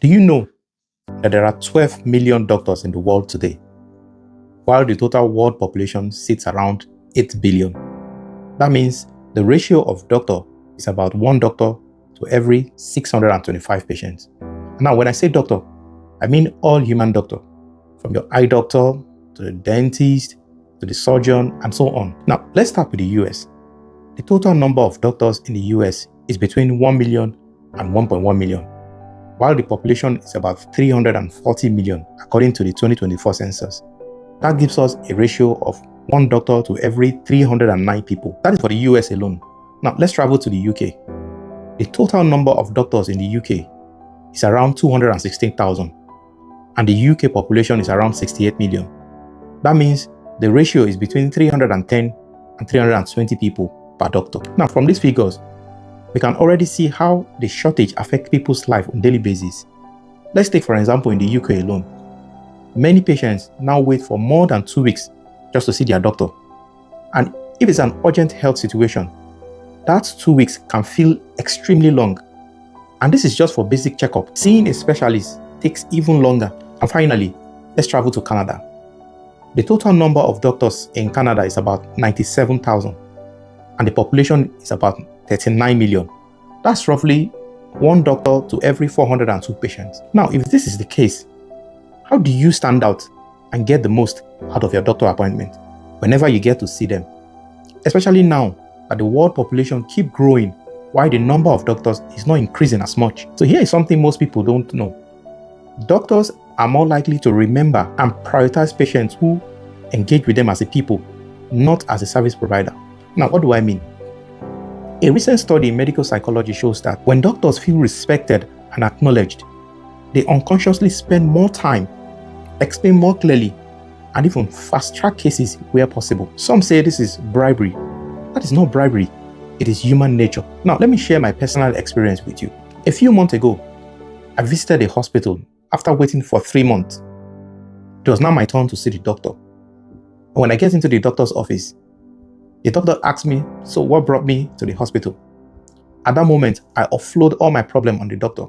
Do you know that there are 12 million doctors in the world today, while the total world population sits around 8 billion? That means the ratio of doctor is about 1 doctor to every 625 patients. Now, when I say doctor, I mean all human doctor, from your eye doctor to the dentist to the surgeon and so on. Now, let's start with the US. The total number of doctors in the US is between 1 million and 1.1 million, while the population is about 340 million according to the 2024 census. That gives us a ratio of 1 doctor to every 309 people. That is for the US alone. Now, let's travel to the UK. The total number of doctors in the UK is around 216,000, and the UK population is around 68 million. That means the ratio is between 310 and 320 people per doctor. Now, from these figures, we can already see how the shortage affects people's life on a daily basis. Let's take, for example, in the UK alone. Many patients now wait for more than 2 weeks just to see their doctor. And if it's an urgent health situation, that 2 weeks can feel extremely long. And this is just for basic checkup. Seeing a specialist takes even longer. And finally, let's travel to Canada. The total number of doctors in Canada is about 97,000, and the population is about 39 million. That's roughly 1 doctor to every 402 patients. Now, if this is the case, how do you stand out and get the most out of your doctor appointment whenever you get to see them? Especially now that the world population keeps growing while the number of doctors is not increasing as much. So here is something most people don't know. Doctors are more likely to remember and prioritize patients who engage with them as a people, not as a service provider. Now, what do I mean? A recent study in medical psychology shows that when doctors feel respected and acknowledged, they unconsciously spend more time, explain more clearly, and even fast-track cases where possible. Some say this is bribery. That is not bribery. It is human nature. Now, let me share my personal experience with you. A few months ago, I visited a hospital after waiting for 3 months. It was now my turn to see the doctor. When I get into the doctor's office, the doctor asked me, "So what brought me to the hospital?" At that moment, I offload all my problem on the doctor.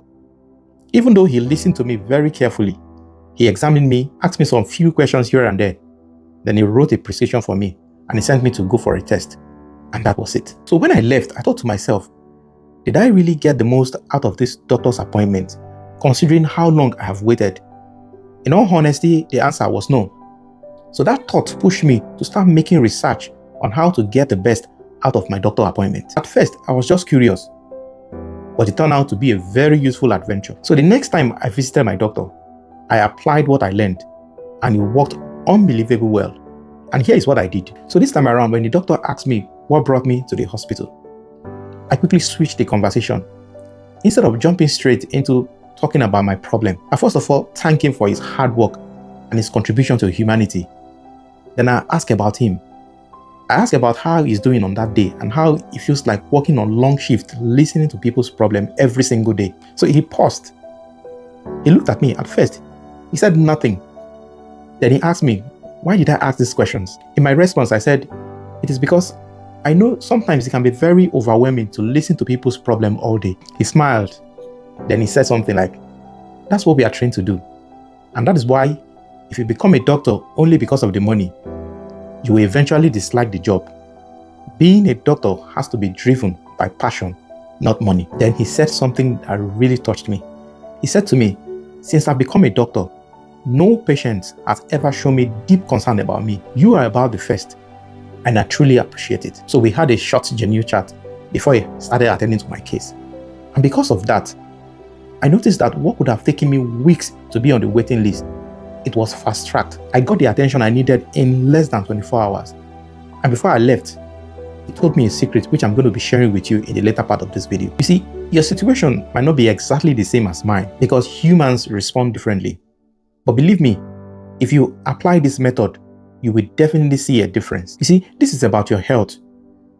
Even though he listened to me very carefully, he examined me, asked me some few questions here and there. Then he wrote a prescription for me and he sent me to go for a test. And that was it. So when I left, I thought to myself, did I really get the most out of this doctor's appointment, considering how long I have waited? In all honesty, the answer was no. So that thought pushed me to start making research on how to get the best out of my doctor appointment. At first, I was just curious, but it turned out to be a very useful adventure. So the next time I visited my doctor, I applied what I learned, and it worked unbelievably well. And here is what I did. So this time around, when the doctor asked me what brought me to the hospital, I quickly switched the conversation. Instead of jumping straight into talking about my problem, I first of all thanked him for his hard work and his contribution to humanity. Then I asked about him. I asked about how he's doing on that day and how it feels like working on long shift, listening to people's problems every single day. So he paused. He looked at me at first. He said nothing. Then he asked me, why did I ask these questions? In my response, I said, it is because I know sometimes it can be very overwhelming to listen to people's problems all day. He smiled. Then he said something like, that's what we are trained to do. And that is why if you become a doctor only because of the money, you will eventually dislike the job. Being a doctor has to be driven by passion, not money. Then he said something that really touched me. He said to me, since I've become a doctor, no patient has ever shown me deep concern about me. You are about the first, and I truly appreciate it. So we had a short, genuine chat before he started attending to my case. And because of that, I noticed that what would have taken me weeks to be on the waiting list, it was fast-tracked. I got the attention I needed in less than 24 hours. And before I left, he told me a secret which I'm going to be sharing with you in the later part of this video. You see, your situation might not be exactly the same as mine because humans respond differently. But believe me, if you apply this method, you will definitely see a difference. You see, this is about your health.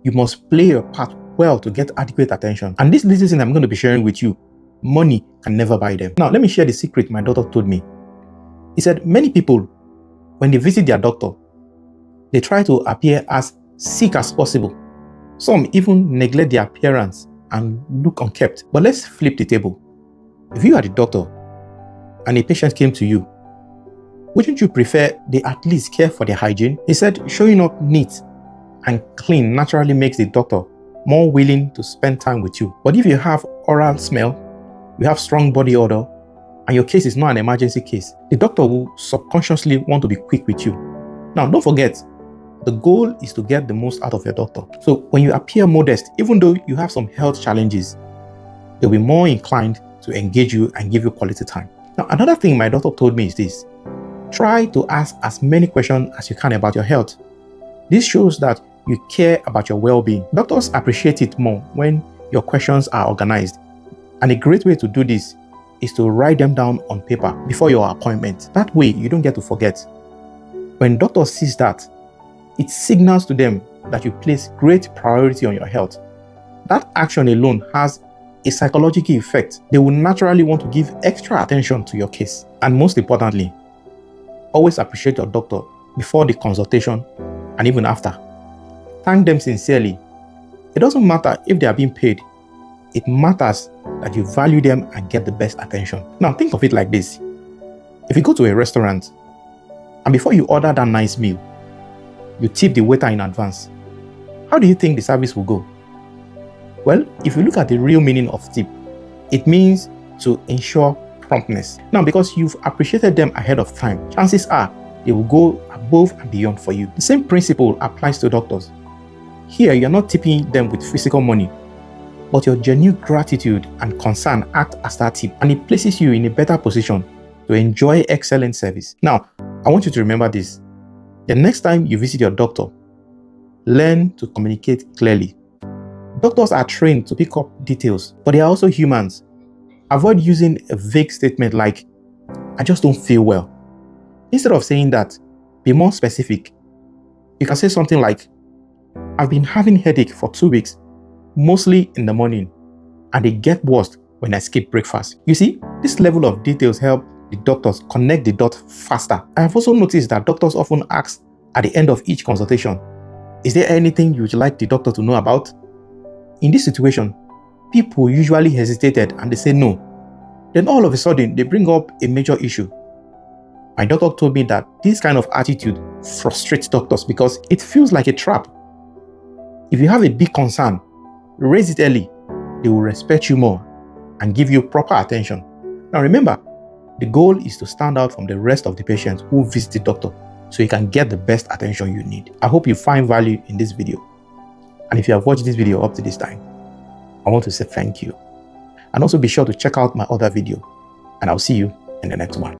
You must play your part well to get adequate attention. And this little thing I'm going to be sharing with you, money can never buy them. Now, let me share the secret my doctor told me. He said many people, when they visit their doctor, they try to appear as sick as possible. Some even neglect their appearance and look unkempt. But let's flip the table. If you are the doctor, and a patient came to you, wouldn't you prefer they at least care for their hygiene? He said showing up neat and clean naturally makes the doctor more willing to spend time with you. But if you have oral smell, you have strong body odor, and your case is not an emergency case, the doctor will subconsciously want to be quick with you. Now, don't forget, the goal is to get the most out of your doctor. So when you appear modest, even though you have some health challenges, they'll be more inclined to engage you and give you quality time. Now, another thing my doctor told me is this: try to ask as many questions as you can about your health. This shows that you care about your well-being. Doctors appreciate it more when your questions are organized. And a great way to do this is to write them down on paper before your appointment. That way, you don't get to forget. When doctors see that, it signals to them that you place great priority on your health. That action alone has a psychological effect. They will naturally want to give extra attention to your case. And most importantly, always appreciate your doctor before the consultation and even after. Thank them sincerely. It doesn't matter if they are being paid. It matters that you value them and get the best attention. Now, think of it like this. If you go to a restaurant and before you order that nice meal, you tip the waiter in advance, how do you think the service will go? Well, if you look at the real meaning of tip, it means to ensure promptness. Now, because you've appreciated them ahead of time, chances are they will go above and beyond for you. The same principle applies to doctors. Here, you're not tipping them with physical money, but your genuine gratitude and concern act as that tip, and it places you in a better position to enjoy excellent service. Now, I want you to remember this. The next time you visit your doctor, learn to communicate clearly. Doctors are trained to pick up details, but they are also humans. Avoid using a vague statement like, "I just don't feel well." Instead of saying that, be more specific. You can say something like, "I've been having headache for 2 weeks, mostly in the morning, and they get worse when I skip breakfast." You see, this level of details help the doctors connect the dots faster. I have also noticed that doctors often ask at the end of each consultation, "Is there anything you would like the doctor to know about?" In this situation, people usually hesitated and they say no. Then all of a sudden, they bring up a major issue. My doctor told me that this kind of attitude frustrates doctors because it feels like a trap. If you have a big concern, raise it early. They will respect you more and give you proper attention. Now remember, the goal is to stand out from the rest of the patients who visit the doctor so you can get the best attention you need. I hope you find value in this video. And if you have watched this video up to this time, I want to say thank you. And also be sure to check out my other video. And I'll see you in the next one.